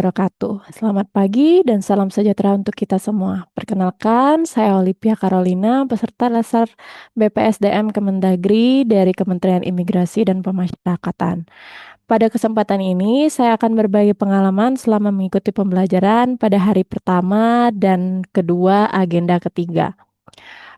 wabarakatuh. Selamat pagi dan salam sejahtera untuk kita semua. Perkenalkan, saya Olivia Carolina, peserta dasar BPSDM Kemendagri dari Kementerian Imigrasi dan Pemasyarakatan. Pada kesempatan ini, saya akan berbagi pengalaman selama mengikuti pembelajaran pada hari pertama dan kedua agenda ketiga.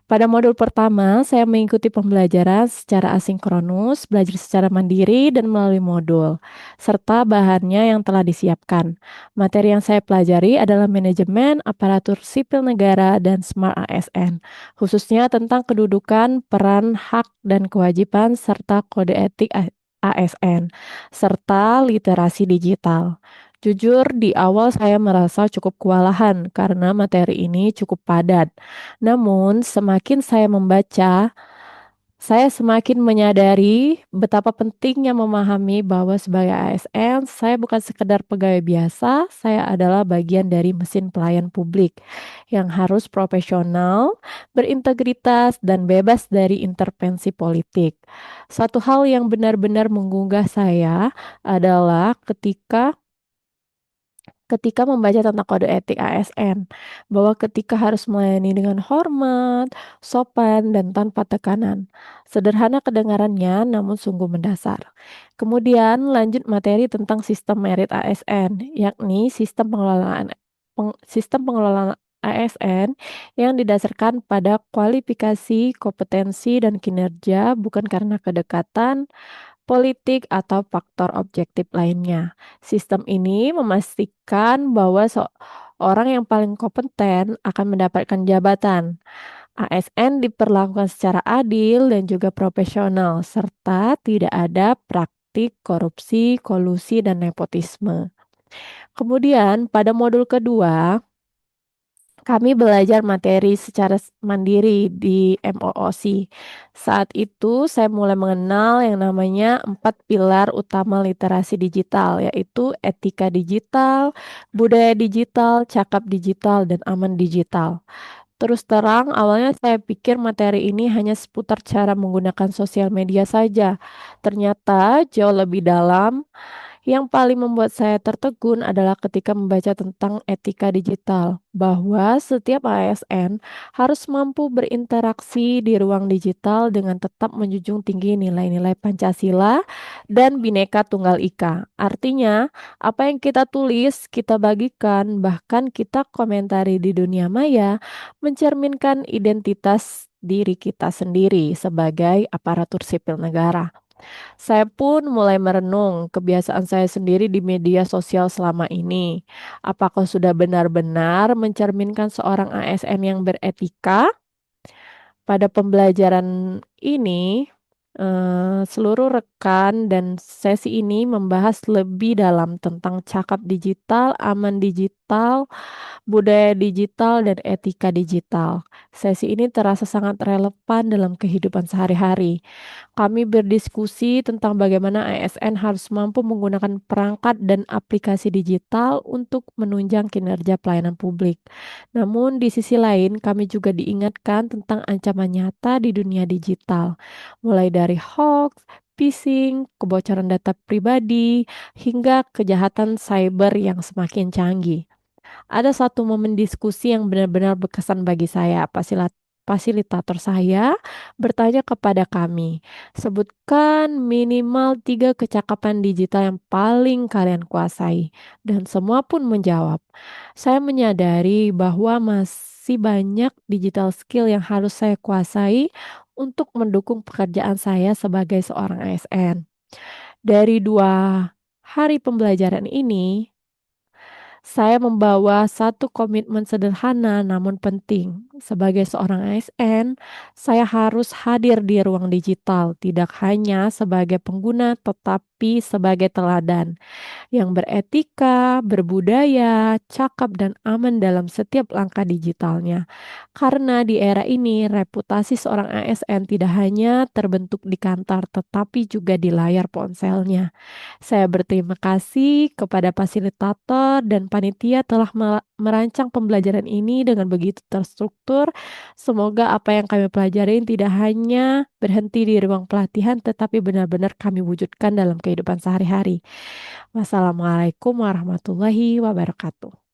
Pada modul pertama, saya mengikuti pembelajaran secara asinkronus, belajar secara mandiri dan melalui modul, serta bahannya yang telah disiapkan. Materi yang saya pelajari adalah manajemen, aparatur sipil negara, dan smart ASN, khususnya tentang kedudukan, peran, hak, dan kewajiban, serta kode etik ASN, serta literasi digital. Jujur, di awal saya merasa cukup kewalahan karena materi ini cukup padat. Namun, semakin saya membaca, saya semakin menyadari betapa pentingnya memahami bahwa sebagai ASN, saya bukan sekedar pegawai biasa, saya adalah bagian dari mesin pelayan publik yang harus profesional, berintegritas, dan bebas dari intervensi politik. Satu hal yang benar-benar menggugah saya adalah ketika membaca tentang kode etik ASN, bahwa ketika harus melayani dengan hormat, sopan, dan tanpa tekanan. Sederhana kedengarannya, namun sungguh mendasar. Kemudian lanjut materi tentang sistem merit ASN, yakni sistem pengelolaan ASN yang didasarkan pada kualifikasi, kompetensi, dan kinerja bukan karena kedekatan, politik, atau faktor objektif lainnya. Sistem ini memastikan bahwa orang yang paling kompeten akan mendapatkan jabatan. ASN diperlakukan secara adil dan juga profesional, serta tidak ada praktik korupsi, kolusi, dan nepotisme. Kemudian, pada modul kedua, kami belajar materi secara mandiri di MOOC. Saat itu saya mulai mengenal yang namanya 4 pilar utama literasi digital, yaitu etika digital, budaya digital, cakap digital, dan aman digital. Terus terang, awalnya saya pikir materi ini hanya seputar cara menggunakan sosial media saja. Ternyata jauh lebih dalam. Yang paling membuat saya tertegun adalah ketika membaca tentang etika digital, bahwa setiap ASN harus mampu berinteraksi di ruang digital dengan tetap menjunjung tinggi nilai-nilai Pancasila dan Bhinneka Tunggal Ika. Artinya, apa yang kita tulis, kita bagikan, bahkan kita komentari di dunia maya, mencerminkan identitas diri kita sendiri sebagai aparatur sipil negara. Saya pun mulai merenung kebiasaan saya sendiri di media sosial selama ini. Apakah sudah benar-benar mencerminkan seorang ASN yang beretika? Pada pembelajaran ini, seluruh rekan dan sesi ini membahas lebih dalam tentang cakap digital, aman digital, budaya digital, dan etika digital. Sesi ini terasa sangat relevan dalam kehidupan sehari-hari. Kami berdiskusi tentang bagaimana ASN harus mampu menggunakan perangkat dan aplikasi digital untuk menunjang kinerja pelayanan publik. Namun, di sisi lain, kami juga diingatkan tentang ancaman nyata di dunia digital, mulai dari hoax, phishing, kebocoran data pribadi, hingga kejahatan cyber yang semakin canggih. Ada satu momen diskusi yang benar-benar berkesan bagi saya. Fasilitator saya bertanya kepada kami, sebutkan minimal 3 kecakapan digital yang paling kalian kuasai. Dan semua pun menjawab. Saya menyadari bahwa masih banyak digital skill yang harus saya kuasai untuk mendukung pekerjaan saya sebagai seorang ASN. Dari 2 hari pembelajaran ini, saya membawa satu komitmen sederhana namun penting. Sebagai seorang ASN, saya harus hadir di ruang digital, tidak hanya sebagai pengguna, tetapi sebagai teladan yang beretika, berbudaya, cakap, dan aman dalam setiap langkah digitalnya. Karena di era ini, reputasi seorang ASN tidak hanya terbentuk di kantor, tetapi juga di layar ponselnya. Saya berterima kasih kepada fasilitator dan panitia telah merancang pembelajaran ini dengan begitu terstruktur. Semoga apa yang kami pelajarin tidak hanya berhenti di ruang pelatihan, tetapi benar-benar kami wujudkan dalam kehidupan sehari-hari. Wassalamualaikum warahmatullahi wabarakatuh.